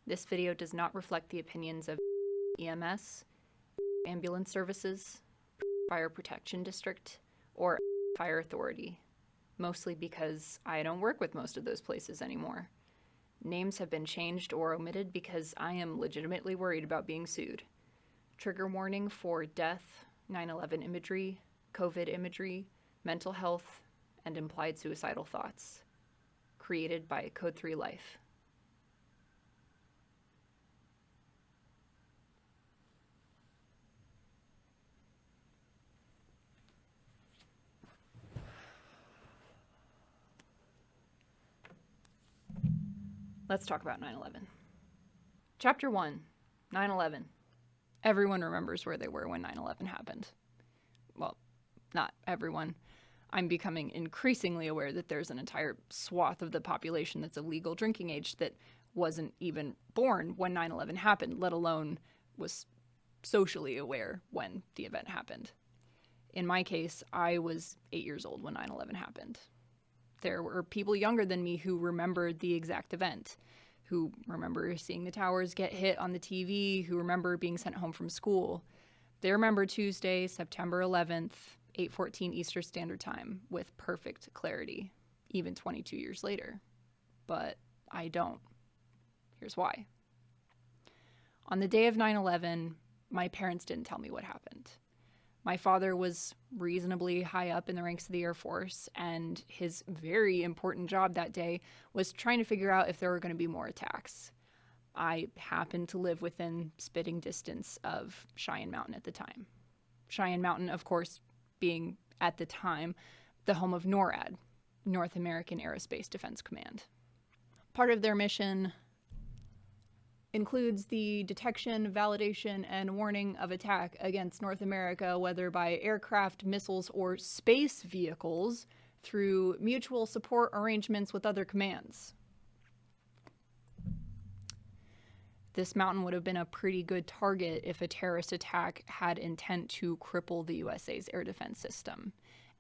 This video does not reflect the opinions of EMS, ambulance services, fire protection district, or fire authority, mostly because I don't work with most of those places anymore. Names have been changed or omitted because I am legitimately worried about being sued. Trigger warning for death, 9/11 imagery, COVID imagery, mental health, and implied suicidal thoughts. Created by Code 3 Life. Let's talk about 9/11. Chapter 1, 9/11. Everyone remembers where they were when 9/11 happened. Well, not everyone. I'm becoming increasingly aware that there's an entire swath of the population that's of legal drinking age that wasn't even born when 9/11 happened, let alone was socially aware when the event happened. In my case, I was 8 years old when 9/11 happened. There were people younger than me who remembered the exact event, who remember seeing the towers get hit on the TV, who remember being sent home from school. They remember Tuesday, September 11th, 8:14 Eastern Standard Time with perfect clarity, even 22 years later. But I don't. Here's why. On the day of 9/11, my parents didn't tell me what happened. My father was reasonably high up in the ranks of the Air Force, and his very important job that day was trying to figure out if there were going to be more attacks. I happened to live within spitting distance of Cheyenne Mountain at the time. Cheyenne Mountain, of course, being, at the time, the home of NORAD, North American Aerospace Defense Command. Part of their mission includes the detection, validation, and warning of attack against North America, whether by aircraft, missiles, or space vehicles, through mutual support arrangements with other commands. This mountain would have been a pretty good target if a terrorist attack had intent to cripple the USA's air defense system,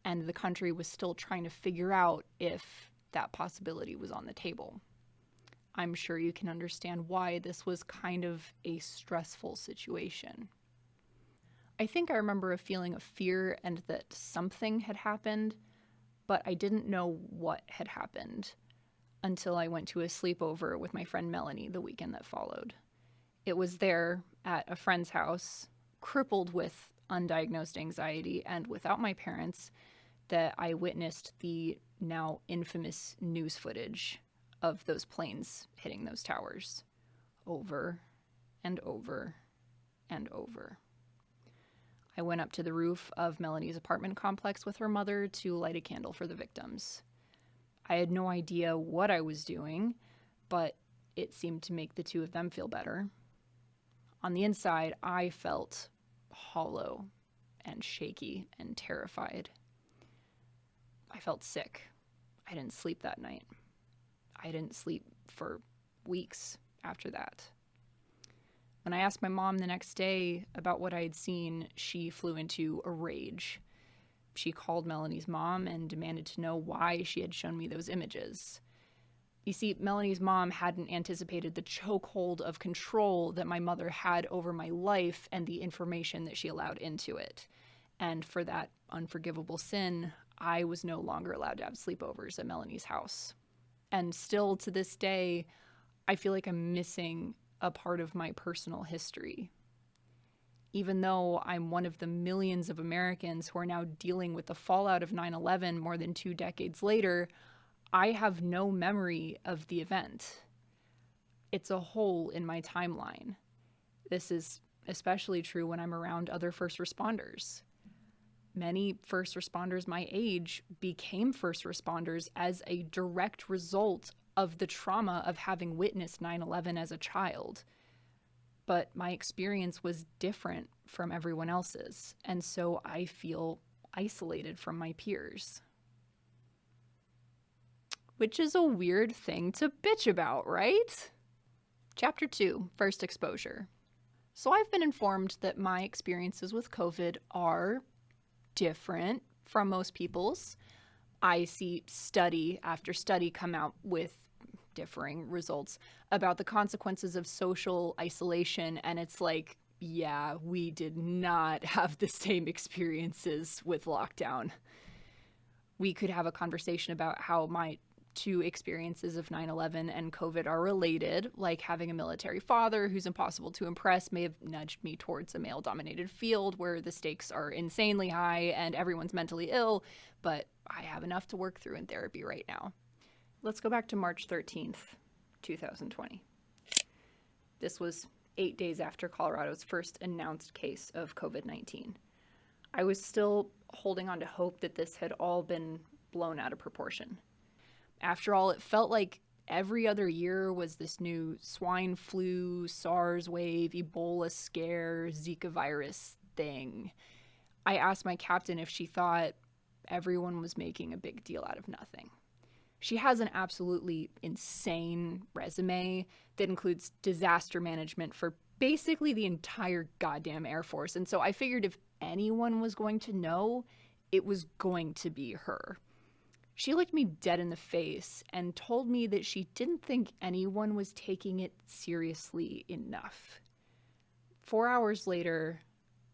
and the country was still trying to figure out if that possibility was on the table. I'm sure you can understand why this was kind of a stressful situation. I think I remember a feeling of fear and that something had happened, but I didn't know what had happened until I went to a sleepover with my friend Melanie the weekend that followed. It was there at a friend's house, crippled with undiagnosed anxiety and without my parents, that I witnessed the now infamous news footage of those planes hitting those towers over and over and over. I went up to the roof of Melanie's apartment complex with her mother to light a candle for the victims. I had no idea what I was doing, but it seemed to make the two of them feel better. On the inside, I felt hollow and shaky and terrified. I felt sick. I didn't sleep that night. I didn't sleep for weeks after that. When I asked my mom the next day about what I had seen, she flew into a rage. She called Melanie's mom and demanded to know why she had shown me those images. You see, Melanie's mom hadn't anticipated the chokehold of control that my mother had over my life and the information that she allowed into it. And for that unforgivable sin, I was no longer allowed to have sleepovers at Melanie's house. And still to this day, I feel like I'm missing a part of my personal history. Even though I'm one of the millions of Americans who are now dealing with the fallout of 9/11 more than 2 decades later, I have no memory of the event. It's a hole in my timeline. This is especially true when I'm around other first responders. Many first responders my age became first responders as a direct result of the trauma of having witnessed 9/11 as a child. But my experience was different from everyone else's, and so I feel isolated from my peers. Which is a weird thing to bitch about, right? Chapter 2, First Exposure. So I've been informed that my experiences with COVID are different from most people's. I see study after study come out with differing results about the consequences of social isolation. And it's like, yeah, we did not have the same experiences with lockdown. We could have a conversation about how my two experiences of 9/11 and COVID are related, like having a military father who's impossible to impress may have nudged me towards a male-dominated field where the stakes are insanely high and everyone's mentally ill, but I have enough to work through in therapy right now. Let's go back to March 13th, 2020. This was 8 days after Colorado's first announced case of COVID-19. I was still holding on to hope that this had all been blown out of proportion. After all, it felt like every other year was this new swine flu, SARS wave, Ebola scare, Zika virus thing. I asked my captain if she thought everyone was making a big deal out of nothing. She has an absolutely insane resume that includes disaster management for basically the entire goddamn Air Force. And so I figured if anyone was going to know, it was going to be her. She looked me dead in the face and told me that she didn't think anyone was taking it seriously enough. 4 hours later,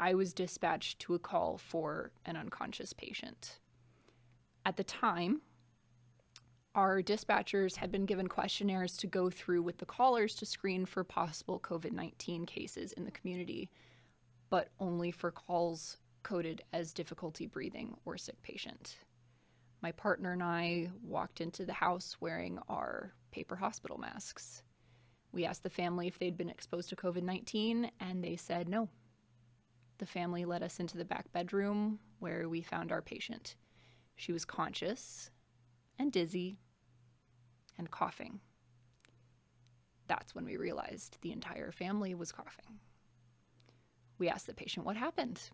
I was dispatched to a call for an unconscious patient. At the time, our dispatchers had been given questionnaires to go through with the callers to screen for possible COVID-19 cases in the community, but only for calls coded as difficulty breathing or sick patient. My partner and I walked into the house wearing our paper hospital masks. We asked the family if they'd been exposed to COVID-19, and they said no. The family led us into the back bedroom where we found our patient. She was conscious and dizzy and coughing. That's when we realized the entire family was coughing. We asked the patient what happened.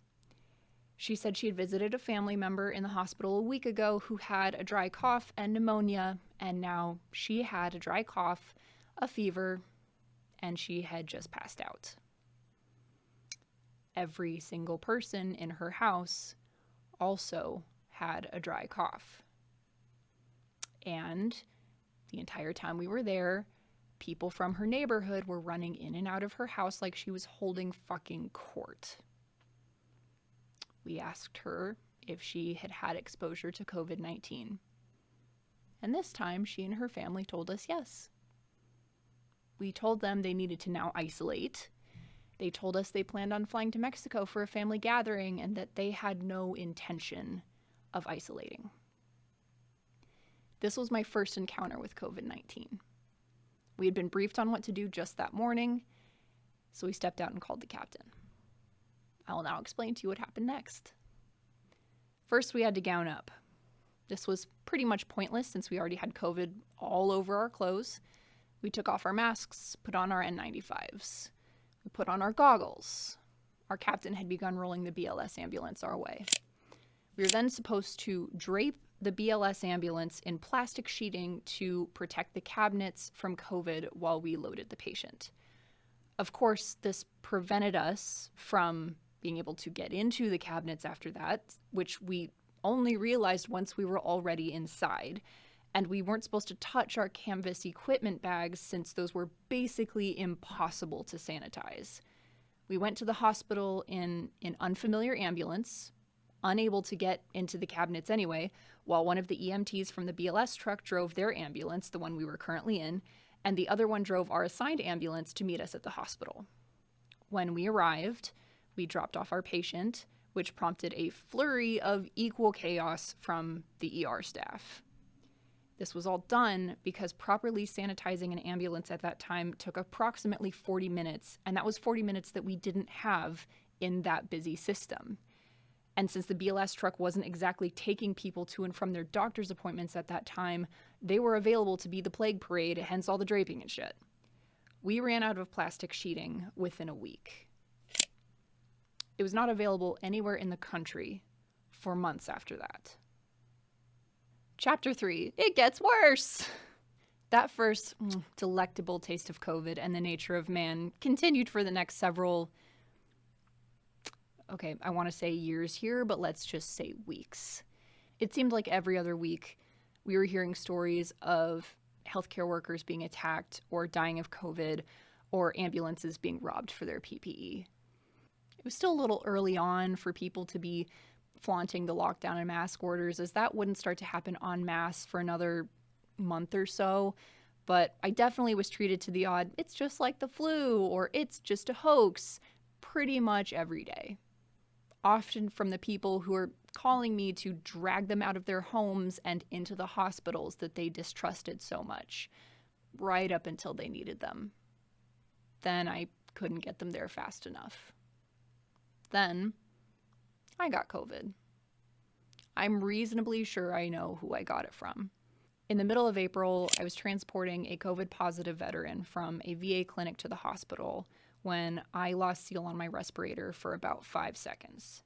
She said she had visited a family member in the hospital a week ago who had a dry cough and pneumonia, and now she had a dry cough, a fever, and she had just passed out. Every single person in her house also had a dry cough. And the entire time we were there, people from her neighborhood were running in and out of her house like she was holding fucking court. We asked her if she had had exposure to COVID-19. And this time, she and her family told us yes. We told them they needed to now isolate. They told us they planned on flying to Mexico for a family gathering and that they had no intention of isolating. This was my first encounter with COVID-19. We had been briefed on what to do just that morning, so we stepped out and called the captain. I will now explain to you what happened next. First, we had to gown up. This was pretty much pointless since we already had COVID all over our clothes. We took off our masks, put on our N95s. We put on our goggles. Our captain had begun rolling the BLS ambulance our way. We were then supposed to drape the BLS ambulance in plastic sheeting to protect the cabinets from COVID while we loaded the patient. Of course, this prevented us from being able to get into the cabinets after that, which we only realized once we were already inside. And we weren't supposed to touch our canvas equipment bags since those were basically impossible to sanitize. We went to the hospital in an unfamiliar ambulance, unable to get into the cabinets anyway, while one of the EMTs from the BLS truck drove their ambulance, the one we were currently in, and the other one drove our assigned ambulance to meet us at the hospital. When we arrived, we dropped off our patient, which prompted a flurry of equal chaos from the ER staff. This was all done because properly sanitizing an ambulance at that time took approximately 40 minutes, and that was 40 minutes that we didn't have in that busy system. And since the BLS truck wasn't exactly taking people to and from their doctor's appointments at that time, they were available to be the plague parade, hence all the draping and shit. We ran out of plastic sheeting within a week. It was not available anywhere in the country for months after that. Chapter 3, it gets worse. That first delectable taste of COVID and the nature of man continued for the next several, I want to say years here, but let's just say weeks. It seemed like every other week we were hearing stories of healthcare workers being attacked or dying of COVID, or ambulances being robbed for their PPE. It was still a little early on for people to be flaunting the lockdown and mask orders, as that wouldn't start to happen en masse for another month or so. But I definitely was treated to the odd, it's just like the flu, or it's just a hoax, pretty much every day. Often from the people who are calling me to drag them out of their homes and into the hospitals that they distrusted so much, right up until they needed them. Then I couldn't get them there fast enough. Then I got COVID. I'm reasonably sure I know who I got it from. In the middle of April, I was transporting a COVID-positive veteran from a VA clinic to the hospital when I lost seal on my respirator for about 5 seconds.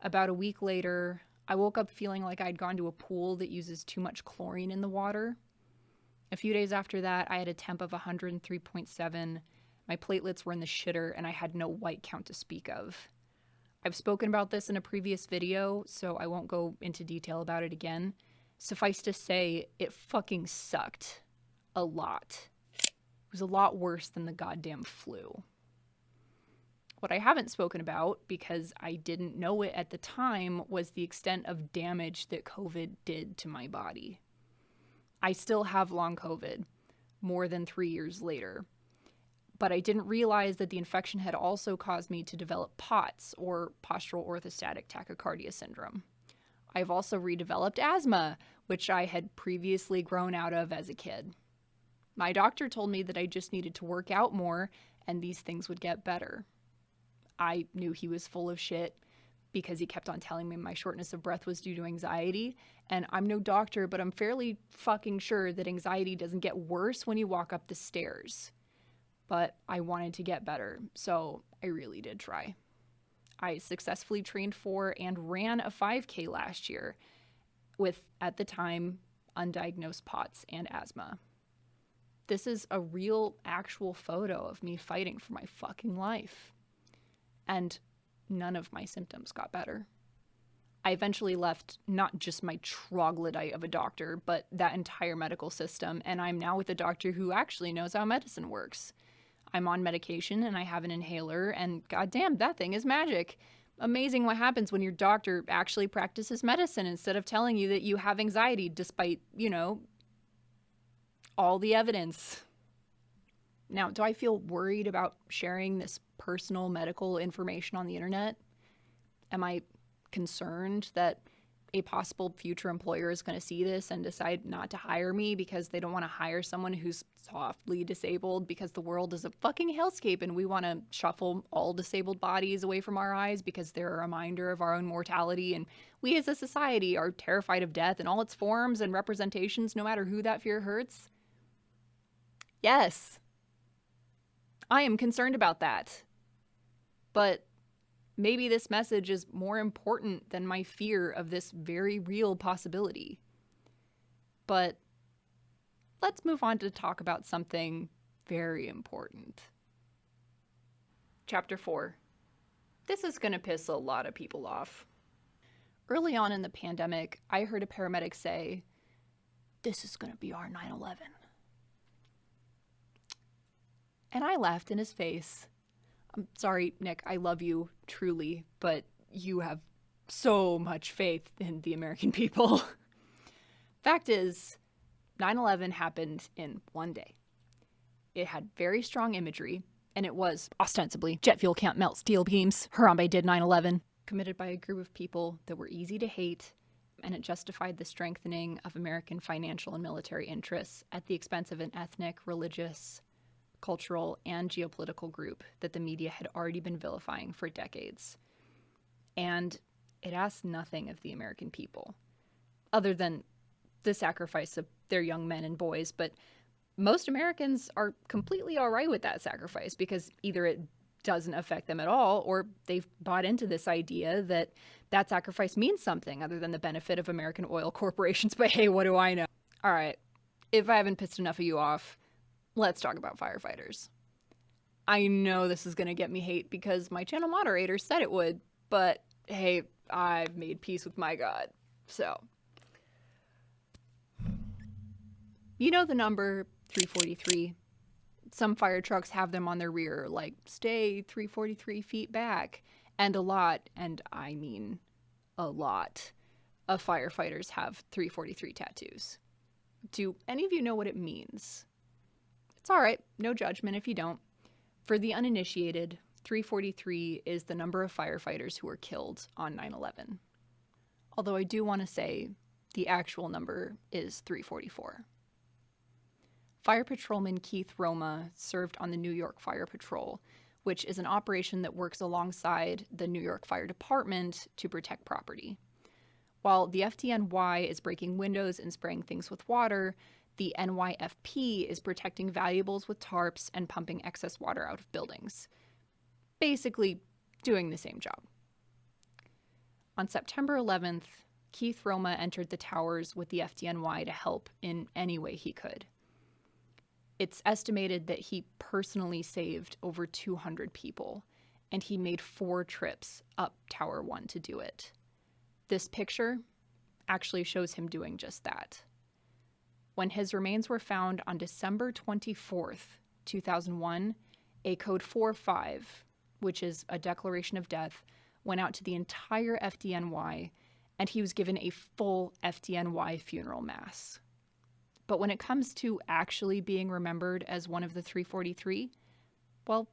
About a week later, I woke up feeling like I'd gone to a pool that uses too much chlorine in the water. A few days after that, I had a temp of 103.7. My platelets were in the shitter, and I had no white count to speak of. I've spoken about this in a previous video, so I won't go into detail about it again. Suffice to say, it fucking sucked. A lot. It was a lot worse than the goddamn flu. What I haven't spoken about, because I didn't know it at the time, was the extent of damage that COVID did to my body. I still have long COVID, more than 3 years later. But I didn't realize that the infection had also caused me to develop POTS, or postural orthostatic tachycardia syndrome. I've also redeveloped asthma, which I had previously grown out of as a kid. My doctor told me that I just needed to work out more and these things would get better. I knew he was full of shit because he kept on telling me my shortness of breath was due to anxiety. And I'm no doctor, but I'm fairly fucking sure that anxiety doesn't get worse when you walk up the stairs. But I wanted to get better, so I really did try. I successfully trained for and ran a 5K last year with, at the time, undiagnosed POTS and asthma. This is a real, actual photo of me fighting for my fucking life. And none of my symptoms got better. I eventually left not just my troglodyte of a doctor, but that entire medical system, and I'm now with a doctor who actually knows how medicine works. I'm on medication and I have an inhaler, and goddamn, that thing is magic. Amazing what happens when your doctor actually practices medicine instead of telling you that you have anxiety despite, all the evidence. Now, do I feel worried about sharing this personal medical information on the internet? Am I concerned that a possible future employer is going to see this and decide not to hire me because they don't want to hire someone who's softly disabled because the world is a fucking hellscape and we want to shuffle all disabled bodies away from our eyes because they're a reminder of our own mortality, and we as a society are terrified of death in all its forms and representations, no matter who that fear hurts? Yes, I am concerned about that. But maybe this message is more important than my fear of this very real possibility. But let's move on to talk about something very important. Chapter 4. This is going to piss a lot of people off. Early on in the pandemic, I heard a paramedic say, "This is going to be our 9/11." And I laughed in his face. I'm sorry, Nick, I love you, truly, but you have so much faith in the American people. Fact is, 9/11 happened in one day. It had very strong imagery, and it was, ostensibly, jet fuel can't melt steel beams, Harambe did 9/11, committed by a group of people that were easy to hate, and it justified the strengthening of American financial and military interests at the expense of an ethnic, religious, cultural, and geopolitical group that the media had already been vilifying for decades. And it asked nothing of the American people, other than the sacrifice of their young men and boys. But most Americans are completely all right with that sacrifice because either it doesn't affect them at all, or they've bought into this idea that that sacrifice means something other than the benefit of American oil corporations. But hey, what do I know? All right, if I haven't pissed enough of you off, let's talk about firefighters. I know this is going to get me hate because my channel moderator said it would, but hey, I've made peace with my God. So, You know the number 343? Some fire trucks have them on their rear, like, stay 343 feet back. And a lot, and I mean a lot, of firefighters have 343 tattoos. Do any of you know what it means? It's all right, no judgment if you don't. For the uninitiated, 343 is the number of firefighters who were killed on 9/11. Although I do want to say the actual number is 344. Fire Patrolman Keith Roma served on the New York Fire Patrol, which is an operation that works alongside the New York Fire Department to protect property. While the FDNY is breaking windows and spraying things with water, the NYFP is protecting valuables with tarps and pumping excess water out of buildings. Basically, doing the same job. On September 11th, Keith Roma entered the towers with the FDNY to help in any way he could. It's estimated that he personally saved over 200 people, and he made 4 trips up Tower 1 to do it. This picture actually shows him doing just that. When his remains were found on December 24th, 2001, a Code 4-5, which is a declaration of death, went out to the entire FDNY, and he was given a full FDNY funeral mass. But when it comes to actually being remembered as one of the 343, well,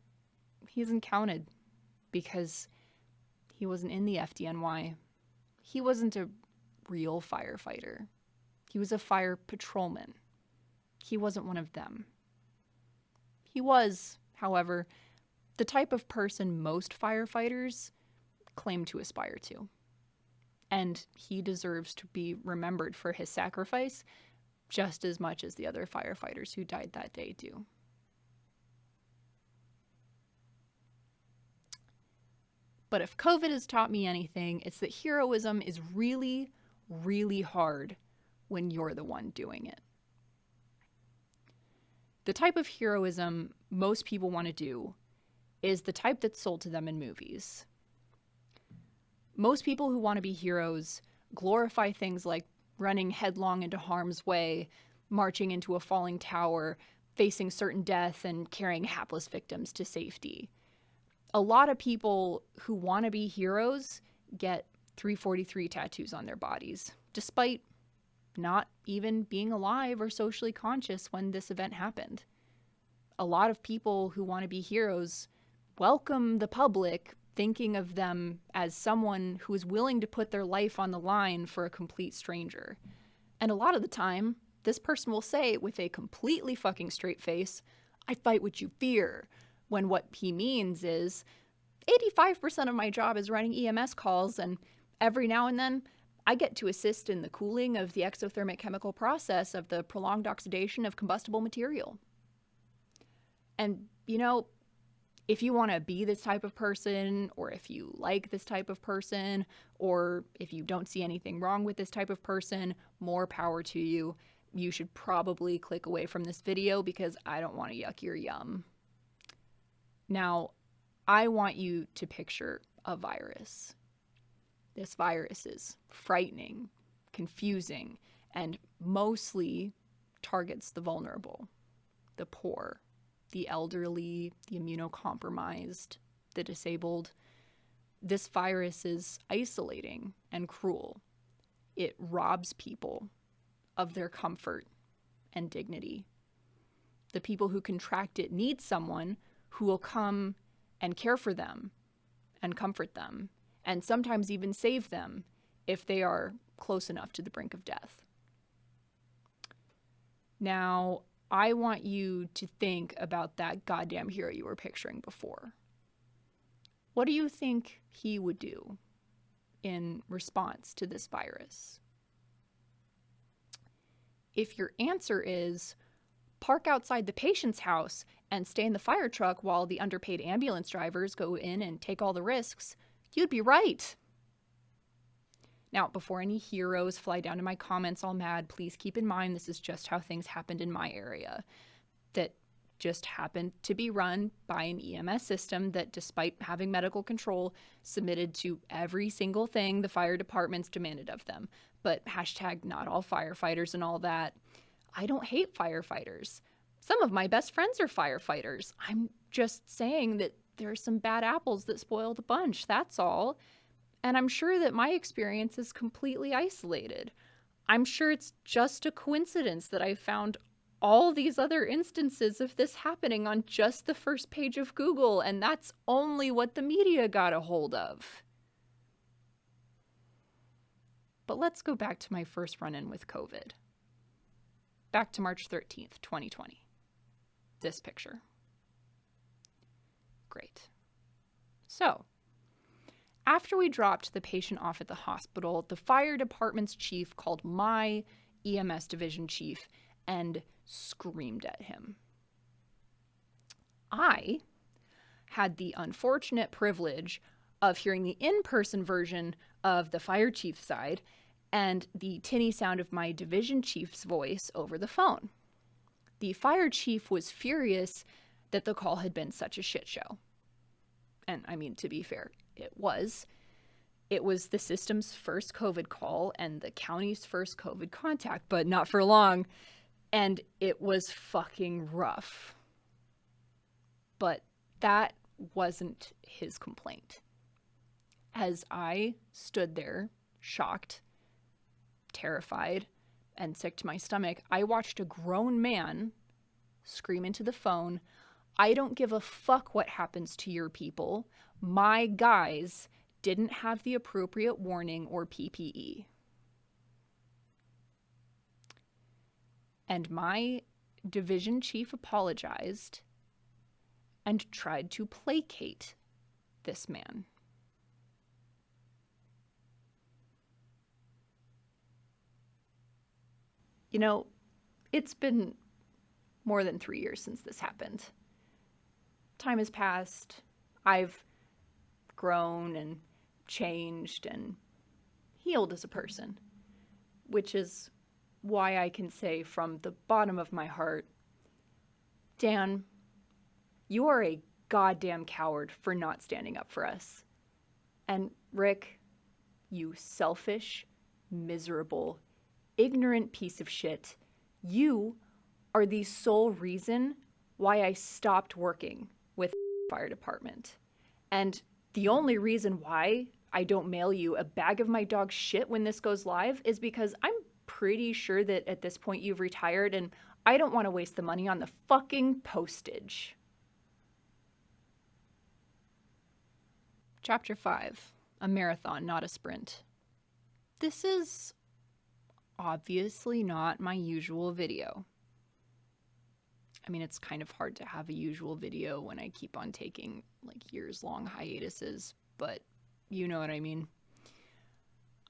he isn't counted because he wasn't in the FDNY. He wasn't a real firefighter. He was a fire patrolman. He wasn't one of them. He was, however, the type of person most firefighters claim to aspire to. And he deserves to be remembered for his sacrifice just as much as the other firefighters who died that day do. But if COVID has taught me anything, it's that heroism is really, really hard when you're the one doing it. The type of heroism most people want to do is the type that's sold to them in movies. Most people who want to be heroes glorify things like running headlong into harm's way, marching into a falling tower, facing certain death, and carrying hapless victims to safety. A lot of people who want to be heroes get 343 tattoos on their bodies, despite not even being alive or socially conscious when this event happened. A lot of people who want to be heroes welcome the public thinking of them as someone who is willing to put their life on the line for a complete stranger. And a lot of the time, this person will say with a completely fucking straight face, "I fight what you fear," when what he means is 85% of my job is running EMS calls, and every now and then I get to assist in the cooling of the exothermic chemical process of the prolonged oxidation of combustible material. And, you know, if you want to be this type of person, or if you like this type of person, or if you don't see anything wrong with this type of person, more power to you. You should probably click away from this video because I don't want to yuck your yum. Now, I want you to picture a virus. This virus is frightening, confusing, and mostly targets the vulnerable, the poor, the elderly, the immunocompromised, the disabled. This virus is isolating and cruel. It robs people of their comfort and dignity. The people who contract it need someone who will come and care for them and comfort them, and sometimes even save them if they are close enough to the brink of death. Now, I want you to think about that goddamn hero you were picturing before. What do you think he would do in response to this virus? If your answer is park outside the patient's house and stay in the fire truck while the underpaid ambulance drivers go in and take all the risks, you'd be right. Now, before any heroes fly down to my comments all mad, please keep in mind this is just how things happened in my area. That just happened to be run by an EMS system that, despite having medical control, submitted to every single thing the fire departments demanded of them. But hashtag not all firefighters and all that. I don't hate firefighters. Some of my best friends are firefighters. I'm just saying that there are some bad apples that spoil the bunch, that's all. And I'm sure that my experience is completely isolated. I'm sure it's just a coincidence that I found all these other instances of this happening on just the first page of Google, and that's only what the media got a hold of. But let's go back to my first run-in with COVID. Back to March 13th, 2020. This picture. Great. So, after we dropped the patient off at the hospital, the fire department's chief called my EMS division chief and screamed at him. I had the unfortunate privilege of hearing the in-person version of the fire chief's side and the tinny sound of my division chief's voice over the phone. The fire chief was furious that the call had been such a shit show. And I mean, to be fair, it was. It was the system's first COVID call and the county's first COVID contact, but not for long. And it was fucking rough. But that wasn't his complaint. As I stood there, shocked, terrified, and sick to my stomach, I watched a grown man scream into the phone, "I don't give a fuck what happens to your people. My guys didn't have the appropriate warning or PPE." And my division chief apologized and tried to placate this man. You know, it's been more than 3 years since this happened. Time has passed. I've grown and changed and healed as a person, which is why I can say from the bottom of my heart, Dan, you are a goddamn coward for not standing up for us. And Rick, you selfish, miserable, ignorant piece of shit, you are the sole reason why I stopped working with the fire department. And the only reason why I don't mail you a bag of my dog's shit when this goes live is because I'm pretty sure that at this point you've retired and I don't want to waste the money on the fucking postage. Chapter 5. A marathon, not a sprint. This is obviously not my usual video. I mean, it's kind of hard to have a usual video when I keep on taking like years-long hiatuses, but you know what I mean.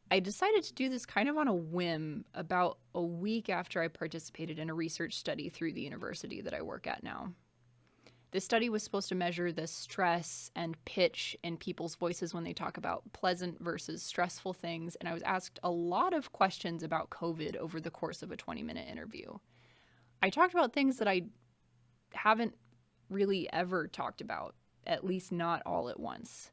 I decided to do this kind of on a whim about a week after I participated in a research study through the university that I work at now. This study was supposed to measure the stress and pitch in people's voices when they talk about pleasant versus stressful things, and I was asked a lot of questions about COVID over the course of a 20-minute interview. I talked about things that I haven't really ever talked about, at least not all at once.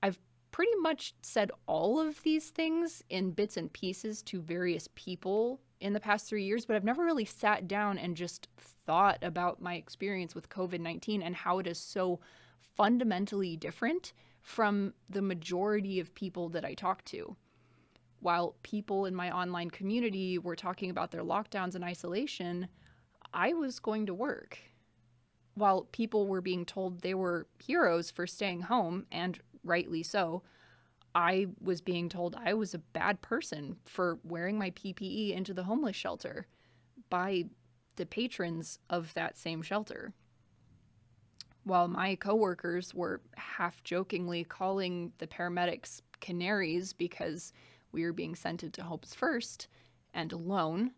I've pretty much said all of these things in bits and pieces to various people in the past 3 years, but I've never really sat down and just thought about my experience with COVID-19 and how it is so fundamentally different from the majority of people that I talk to. While people in my online community were talking about their lockdowns and isolation, I was going to work. While people were being told they were heroes for staying home, and rightly so, I was being told I was a bad person for wearing my PPE into the homeless shelter by the patrons of that same shelter. While my coworkers were half-jokingly calling the paramedics canaries because we were being sent into homes first and alone,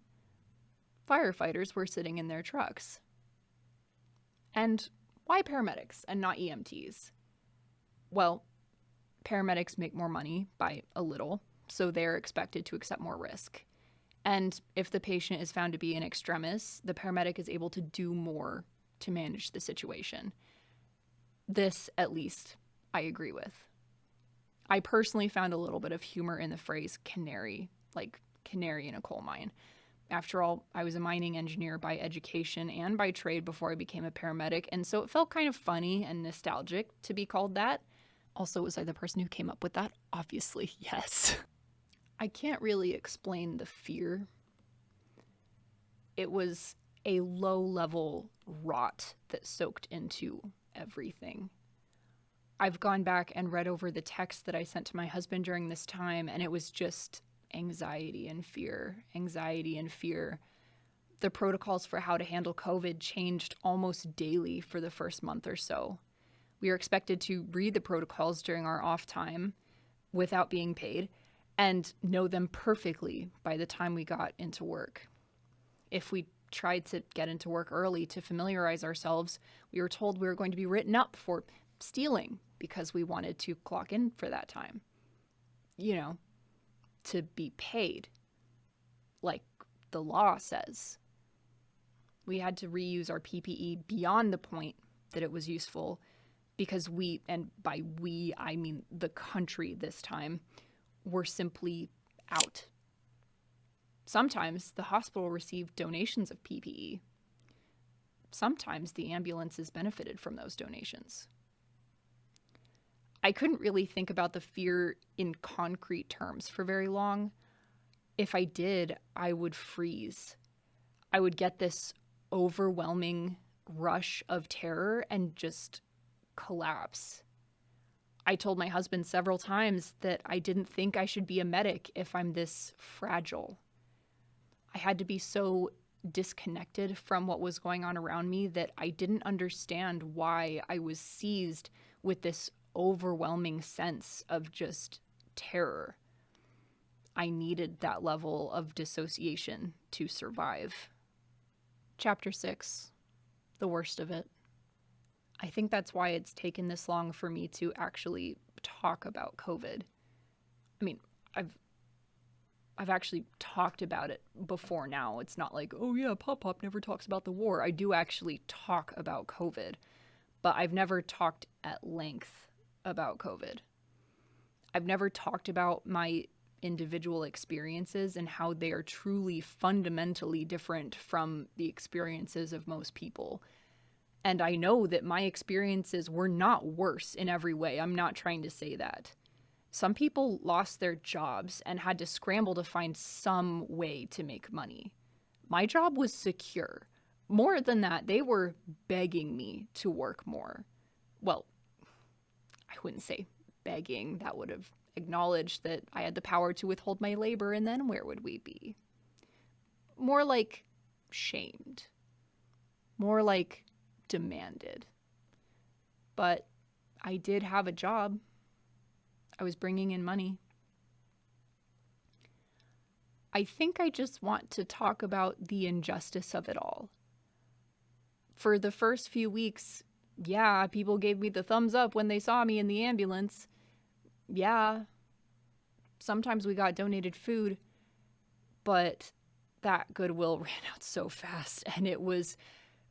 firefighters were sitting in their trucks. And why paramedics and not EMTs? Well, paramedics make more money by a little, so they're expected to accept more risk. And if the patient is found to be an extremis, the paramedic is able to do more to manage the situation. This, at least, I agree with. I personally found a little bit of humor in the phrase canary, like canary in a coal mine. After all, I was a mining engineer by education and by trade before I became a paramedic, and so it felt kind of funny and nostalgic to be called that. Also, was I the person who came up with that? Obviously, yes. I can't really explain the fear. It was a low-level rot that soaked into everything. I've gone back and read over the text that I sent to my husband during this time, and it was just anxiety and fear, anxiety and fear. The protocols for how to handle COVID changed almost daily for the first month or so. We were expected to read the protocols during our off time without being paid and know them perfectly by the time we got into work. If we tried to get into work early to familiarize ourselves, we were told we were going to be written up for stealing because we wanted to clock in for that time. You know, to be paid, like the law says. We had to reuse our PPE beyond the point that it was useful because we, and by we, I mean the country this time, were simply out. Sometimes the hospital received donations of PPE. Sometimes the ambulances benefited from those donations. I couldn't really think about the fear in concrete terms for very long. If I did, I would freeze. I would get this overwhelming rush of terror and just collapse. I told my husband several times that I didn't think I should be a medic if I'm this fragile. I had to be so disconnected from what was going on around me that I didn't understand why I was seized with this overwhelming sense of just terror. I needed that level of dissociation to survive. Chapter 6, the worst of it. I think that's why it's taken this long for me to actually talk about COVID. I mean, I've actually talked about it before now. It's not like, oh yeah, Pop never talks about the war. I do actually talk about COVID, but I've never talked at length about COVID. I've never talked about my individual experiences and how they are truly fundamentally different from the experiences of most people. And I know that my experiences were not worse in every way. I'm not trying to say that. Some people lost their jobs and had to scramble to find some way to make money. My job was secure. More than that, they were begging me to work more. Well, I wouldn't say begging. That would have acknowledged that I had the power to withhold my labor, and then where would we be? More like shamed. More like demanded. But I did have a job. I was bringing in money. I think I just want to talk about the injustice of it all. For the first few weeks, yeah, people gave me the thumbs up when they saw me in the ambulance. Yeah, sometimes we got donated food, but that goodwill ran out so fast, and it was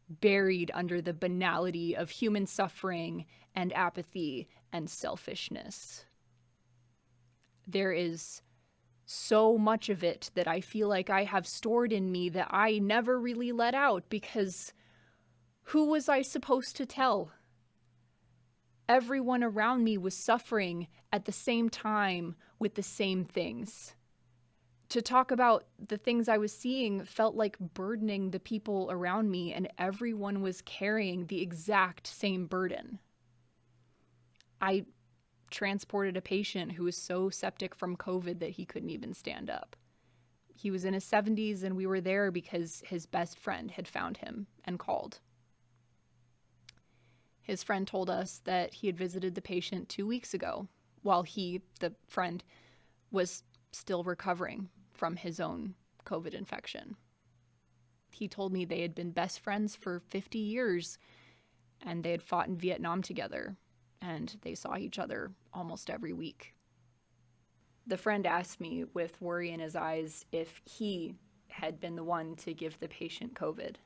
buried under the banality of human suffering and apathy and selfishness. There is so much of it that I feel like I have stored in me that I never really let out because who was I supposed to tell? Everyone around me was suffering at the same time with the same things. To talk about the things I was seeing felt like burdening the people around me, and everyone was carrying the exact same burden. I transported a patient who was so septic from COVID that he couldn't even stand up. He was in his 70s, and we were there because his best friend had found him and called. His friend told us that he had visited the patient 2 weeks ago while he, the friend, was still recovering from his own COVID infection. He told me they had been best friends for 50 years and they had fought in Vietnam together and they saw each other almost every week. The friend asked me with worry in his eyes if he had been the one to give the patient COVID.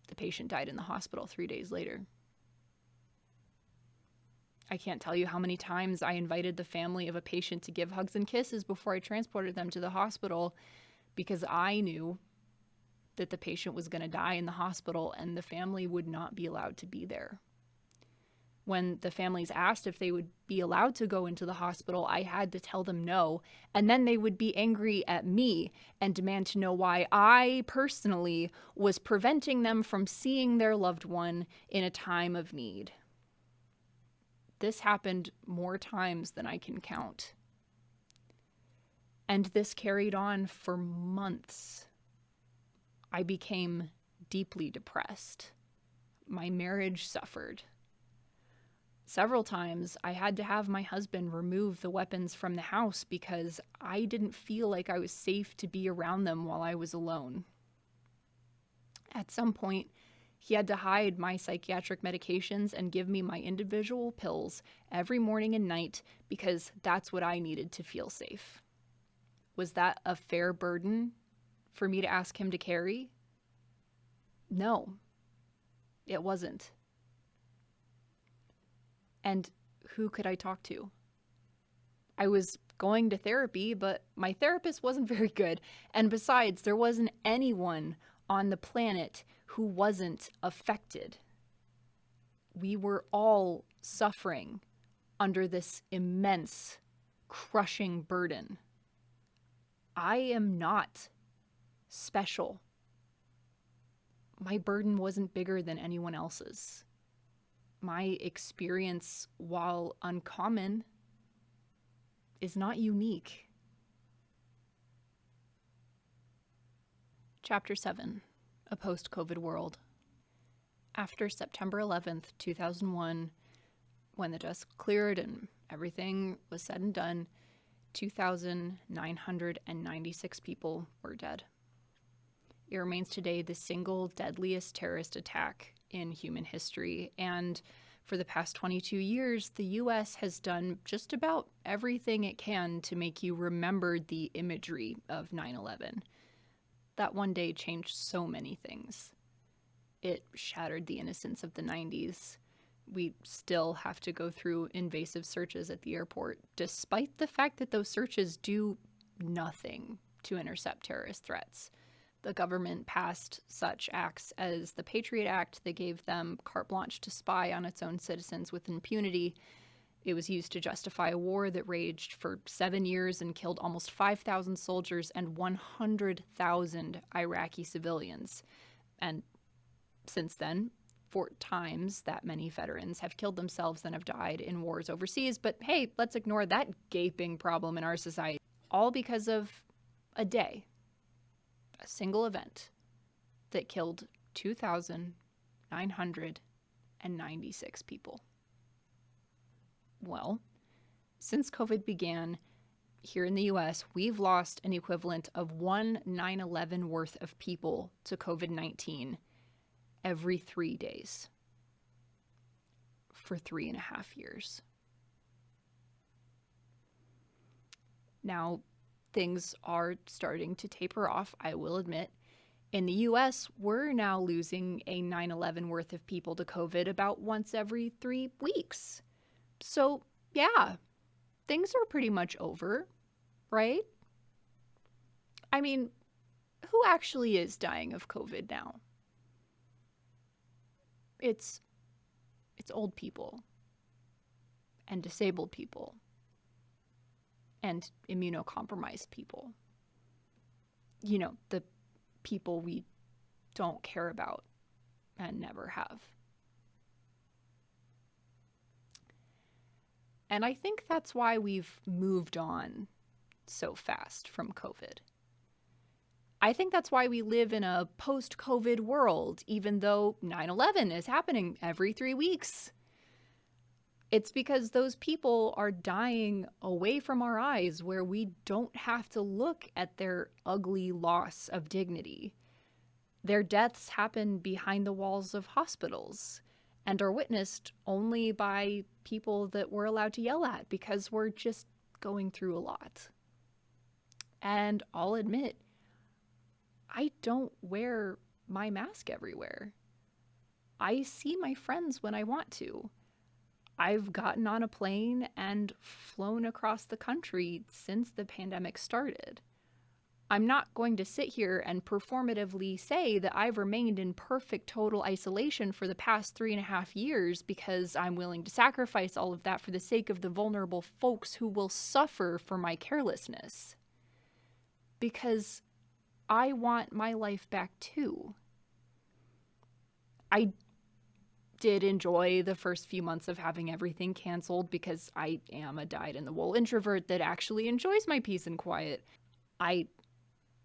The patient died in the hospital 3 days later. I can't tell you how many times I invited the family of a patient to give hugs and kisses before I transported them to the hospital because I knew that the patient was going to die in the hospital and the family would not be allowed to be there. When the families asked if they would be allowed to go into the hospital, I had to tell them no, and then they would be angry at me and demand to know why I personally was preventing them from seeing their loved one in a time of need. This happened more times than I can count. And this carried on for months. I became deeply depressed. My marriage suffered. Several times, I had to have my husband remove the weapons from the house because I didn't feel like I was safe to be around them while I was alone. At some point, he had to hide my psychiatric medications and give me my individual pills every morning and night because that's what I needed to feel safe. Was that a fair burden for me to ask him to carry? No, it wasn't. And who could I talk to? I was going to therapy, but my therapist wasn't very good. And besides, there wasn't anyone on the planet who wasn't affected. We were all suffering under this immense, crushing burden. I am not special. My burden wasn't bigger than anyone else's. My experience, while uncommon, is not unique. Chapter 7, A Post-COVID World. After September 11th, 2001, when the dust cleared and everything was said and done, 2,996 people were dead. It remains today the single deadliest terrorist attack in human history, and for the past 22 years, the U.S. has done just about everything it can to make you remember the imagery of 9/11. That one day changed so many things. It shattered the innocence of the 90s. We still have to go through invasive searches at the airport, despite the fact that those searches do nothing to intercept terrorist threats. The government passed such acts as the Patriot Act that gave them carte blanche to spy on its own citizens with impunity. It was used to justify a war that raged for 7 years and killed almost 5,000 soldiers and 100,000 Iraqi civilians. And since then, 4 times that many veterans have killed themselves and have died in wars overseas. But hey, let's ignore that gaping problem in our society. All because of a day. A single event that killed 2,996 people. Well, since COVID began here in the US, we've lost an equivalent of one 9/11 worth of people to COVID-19 every 3 days for 3.5 years. Now, things are starting to taper off, I will admit. In the US, we're now losing a 9/11 worth of people to COVID about once every 3 weeks. So, yeah, things are pretty much over, right? I mean, who actually is dying of COVID now? It's old people and disabled people and immunocompromised people. You know, the people we don't care about and never have. And I think that's why we've moved on so fast from COVID. I think that's why we live in a post-COVID world, even though 9/11 is happening every 3 weeks. It's because those people are dying away from our eyes, where we don't have to look at their ugly loss of dignity. Their deaths happen behind the walls of hospitals and are witnessed only by people that we're allowed to yell at because we're just going through a lot. And I'll admit, I don't wear my mask everywhere. I see my friends when I want to. I've gotten on a plane and flown across the country since the pandemic started. I'm not going to sit here and performatively say that I've remained in perfect total isolation for the past 3.5 years because I'm willing to sacrifice all of that for the sake of the vulnerable folks who will suffer for my carelessness. Because I want my life back too. I did enjoy the first few months of having everything canceled because I am a dyed-in-the-wool introvert that actually enjoys my peace and quiet. I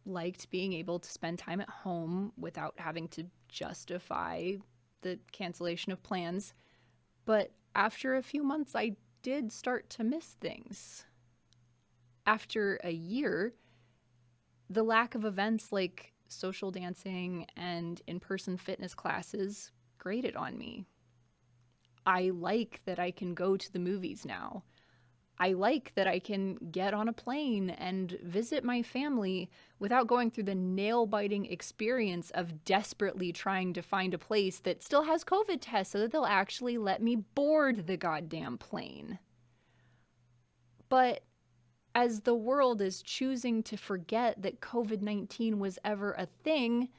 liked being able to spend time at home without having to justify the cancellation of plans. But after a few months, I did start to miss things. After a year, the lack of events like social dancing and in-person fitness classes grated on me. I like that I can go to the movies now. I like that I can get on a plane and visit my family without going through the nail-biting experience of desperately trying to find a place that still has COVID tests so that they'll actually let me board the goddamn plane. But as the world is choosing to forget that COVID-19 was ever a thing,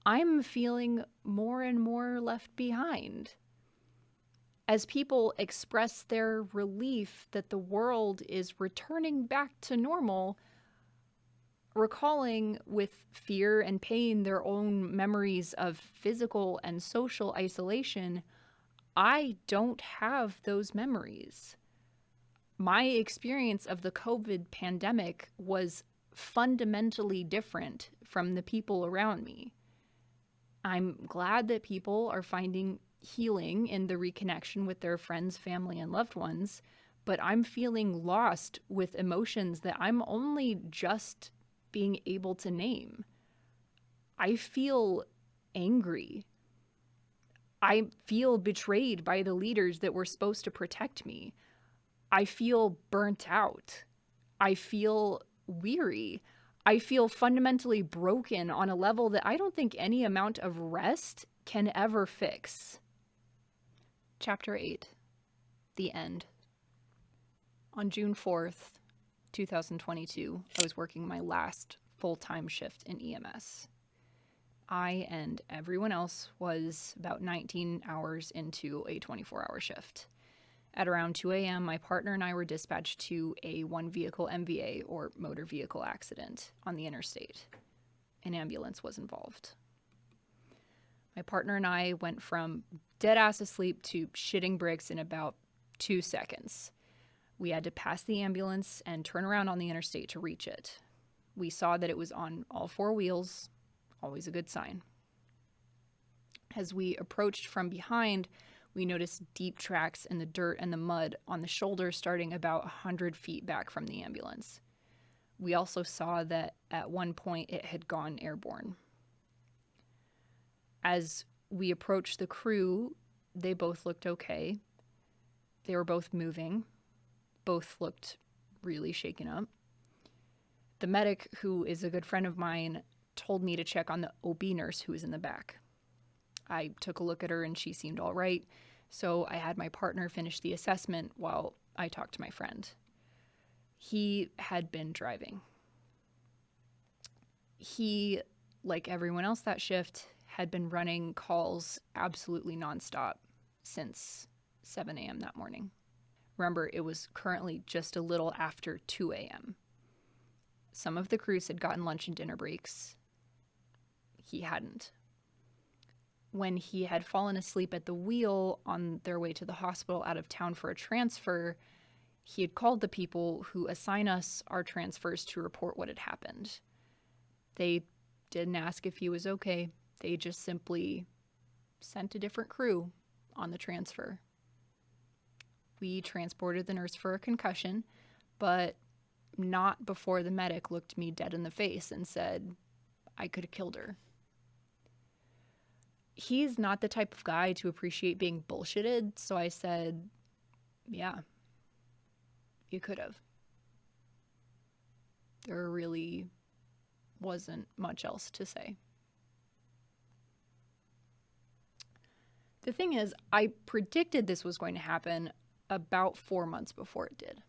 I'm feeling more and more left behind. As people express their relief that the world is returning back to normal, recalling with fear and pain their own memories of physical and social isolation, I don't have those memories. My experience of the COVID pandemic was fundamentally different from the people around me. I'm glad that people are finding healing in the reconnection with their friends, family, and loved ones, but I'm feeling lost with emotions that I'm only just being able to name. I feel angry. I feel betrayed by the leaders that were supposed to protect me. I feel burnt out. I feel weary. I feel fundamentally broken on a level that I don't think any amount of rest can ever fix. Chapter 8. The End. On June 4th, 2022, I was working my last full-time shift in EMS. I and everyone else was about 19 hours into a 24-hour shift. At around 2 a.m., my partner and I were dispatched to a one-vehicle MVA, or motor vehicle accident, on the interstate. An ambulance was involved. My partner and I went from dead-ass asleep to shitting bricks in about 2 seconds. We had to pass the ambulance and turn around on the interstate to reach it. We saw that it was on all 4 wheels, always a good sign. As we approached from behind, we noticed deep tracks in the dirt and the mud on the shoulder starting about 100 feet back from the ambulance. We also saw that at one point it had gone airborne. As we approached the crew, they both looked okay. They were both moving. Both looked really shaken up. The medic, who is a good friend of mine, told me to check on the OB nurse who was in the back. I took a look at her and she seemed all right, so I had my partner finish the assessment while I talked to my friend. He had been driving. He, like everyone else that shift, had been running calls absolutely nonstop since 7 a.m. that morning. Remember, it was currently just a little after 2 a.m. Some of the crews had gotten lunch and dinner breaks. He hadn't. When he had fallen asleep at the wheel on their way to the hospital out of town for a transfer, he had called the people who assign us our transfers to report what had happened. They didn't ask if he was okay. They just simply sent a different crew on the transfer. We transported the nurse for a concussion, but not before the medic looked me dead in the face and said, I could have killed her. He's not the type of guy to appreciate being bullshitted, so I said, yeah, you could have. There really wasn't much else to say. The thing is, I predicted this was going to happen about 4 months before it did.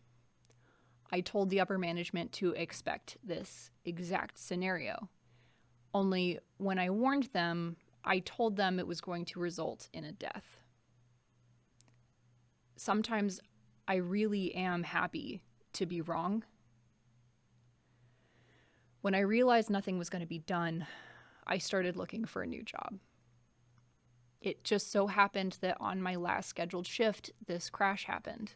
I told the upper management to expect this exact scenario. Only when I warned them, I told them it was going to result in a death. Sometimes I really am happy to be wrong. When I realized nothing was going to be done, I started looking for a new job. It just so happened that on my last scheduled shift, this crash happened.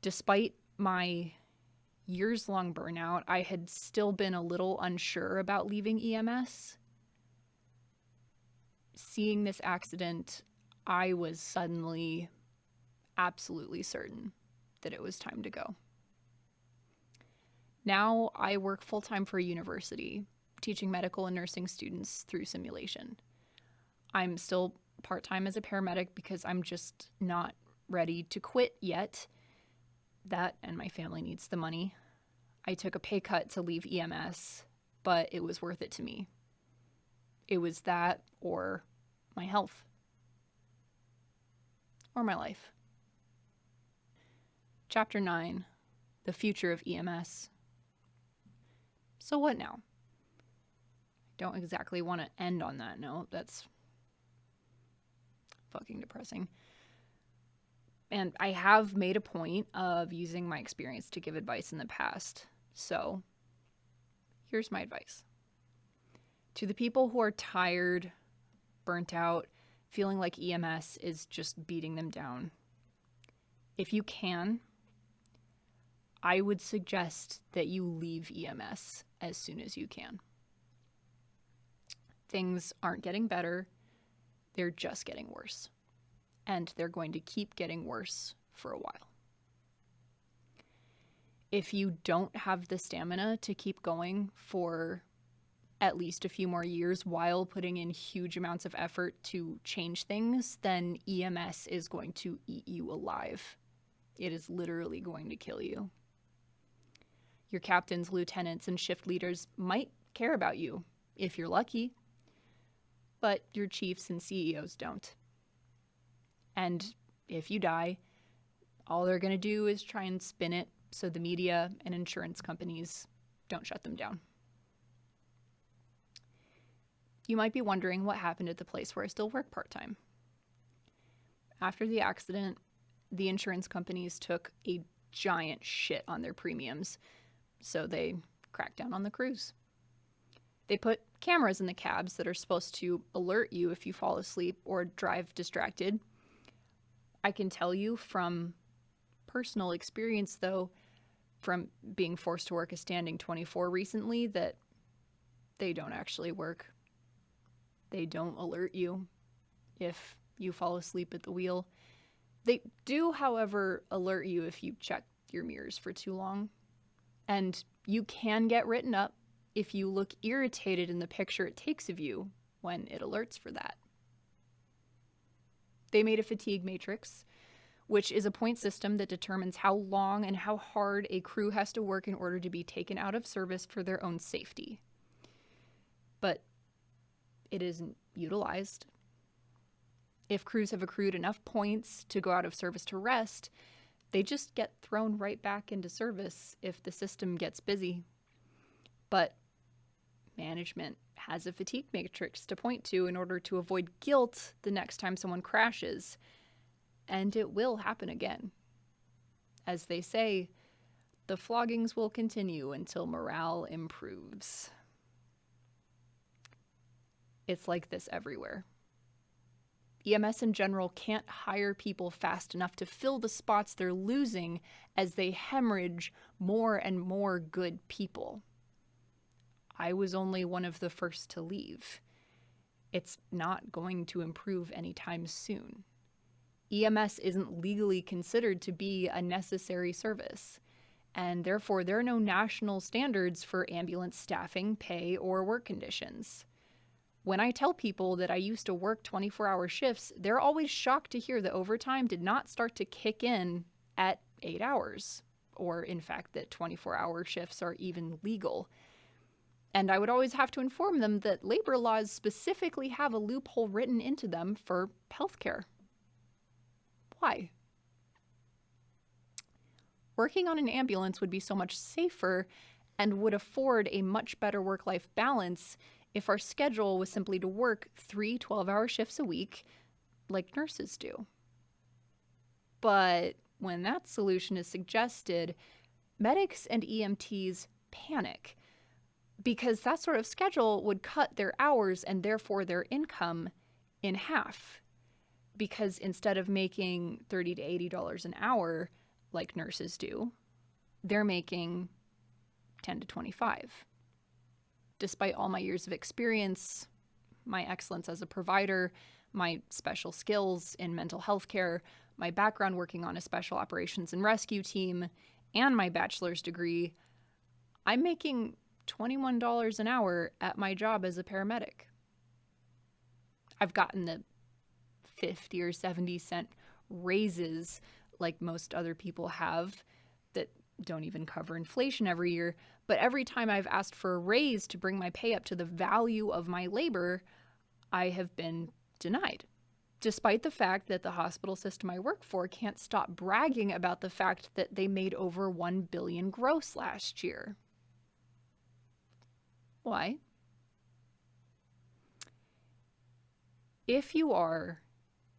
Despite my years-long burnout, I had still been a little unsure about leaving EMS. Seeing this accident, I was suddenly absolutely certain that it was time to go. Now I work full-time for a university, teaching medical and nursing students through simulation. I'm still part-time as a paramedic because I'm just not ready to quit yet. That and my family needs the money. I took a pay cut to leave EMS, but it was worth it to me. It was that or my health. Or my life. Chapter 9, The Future of EMS. So what now? I don't exactly want to end on that note. That's fucking depressing. And I have made a point of using my experience to give advice in the past. So here's my advice. To the people who are tired, burnt out, feeling like EMS is just beating them down, if you can, I would suggest that you leave EMS as soon as you can. Things aren't getting better, they're just getting worse. And they're going to keep getting worse for a while. If you don't have the stamina to keep going for at least a few more years while putting in huge amounts of effort to change things, then EMS is going to eat you alive. It is literally going to kill you. Your captains, lieutenants, and shift leaders might care about you, if you're lucky, but your chiefs and CEOs don't. And if you die, all they're going to do is try and spin it so the media and insurance companies don't shut them down. You might be wondering what happened at the place where I still work part-time. After the accident, the insurance companies took a giant shit on their premiums, so they cracked down on the crews. They put cameras in the cabs that are supposed to alert you if you fall asleep or drive distracted. I can tell you from personal experience, though, from being forced to work a standing 24 recently, that they don't actually work. They don't alert you if you fall asleep at the wheel. They do, however, alert you if you check your mirrors for too long. And you can get written up if you look irritated in the picture it takes of you when it alerts for that. They made a fatigue matrix, which is a point system that determines how long and how hard a crew has to work in order to be taken out of service for their own safety. But it isn't utilized. If crews have accrued enough points to go out of service to rest, they just get thrown right back into service if the system gets busy. But management has a fatigue matrix to point to in order to avoid guilt the next time someone crashes. And it will happen again. As they say, the floggings will continue until morale improves. It's like this everywhere. EMS in general can't hire people fast enough to fill the spots they're losing as they hemorrhage more and more good people. I was only one of the first to leave. It's not going to improve anytime soon. EMS isn't legally considered to be a necessary service, and therefore there are no national standards for ambulance staffing, pay, or work conditions. When I tell people that I used to work 24-hour shifts, they're always shocked to hear that overtime did not start to kick in at 8 hours, or in fact that 24-hour shifts are even legal. And I would always have to inform them that labor laws specifically have a loophole written into them for healthcare. Why? working on an ambulance would be so much safer and would afford a much better work-life balance if our schedule was simply to work 3 12-hour shifts a week like nurses do. But when that solution is suggested, medics and EMTs panic because that sort of schedule would cut their hours and therefore their income in half. Because instead of making $30 to $80 an hour like nurses do, they're making 10 to 25. Despite all my years of experience, my excellence as a provider, my special skills in mental health care, my background working on a special operations and rescue team, and my bachelor's degree, I'm making $21 an hour at my job as a paramedic. I've gotten the 50 or 70 cent raises like most other people have that don't even cover inflation every year. But every time I've asked for a raise to bring my pay up to the value of my labor, I have been denied. Despite the fact that the hospital system I work for can't stop bragging about the fact that they made over $1 billion gross last year. Why? If you are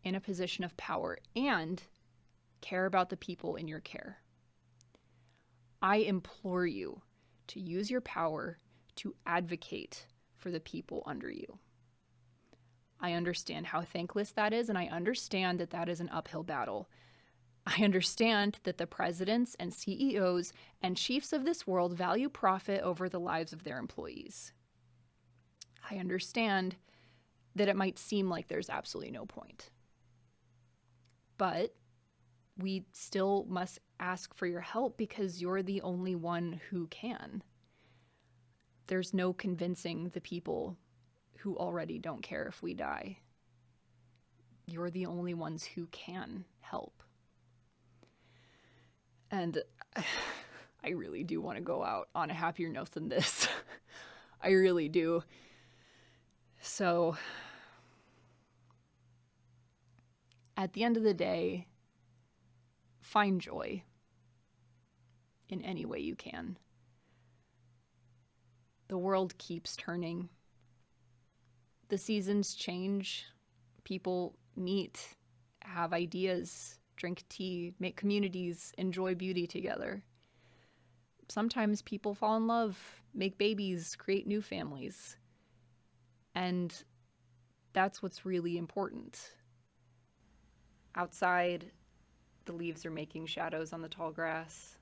in a position of power and care about the people in your care, I implore you to use your power to advocate for the people under you. I understand how thankless that is, and I understand that that is an uphill battle. I understand that the presidents and CEOs and chiefs of this world value profit over the lives of their employees. I understand that it might seem like there's absolutely no point. But we still must ask for your help because you're the only one who can. There's no convincing the people who already don't care if we die. You're the only ones who can help. And I really do want to go out on a happier note than this. I really do. So, at the end of the day, find joy in any way you can. The world keeps turning. The seasons change. People meet, have ideas, drink tea, make communities, enjoy beauty together. Sometimes people fall in love, make babies, create new families. And that's what's really important. Outside, the leaves are making shadows on the tall grass.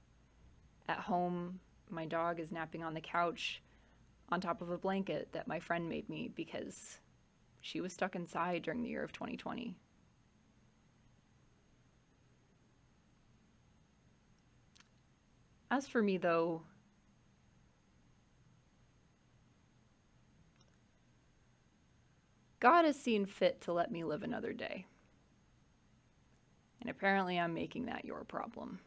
At home, my dog is napping on the couch on top of a blanket that my friend made me because she was stuck inside during the year of 2020. As for me, though, God has seen fit to let me live another day. And apparently I'm making that your problem.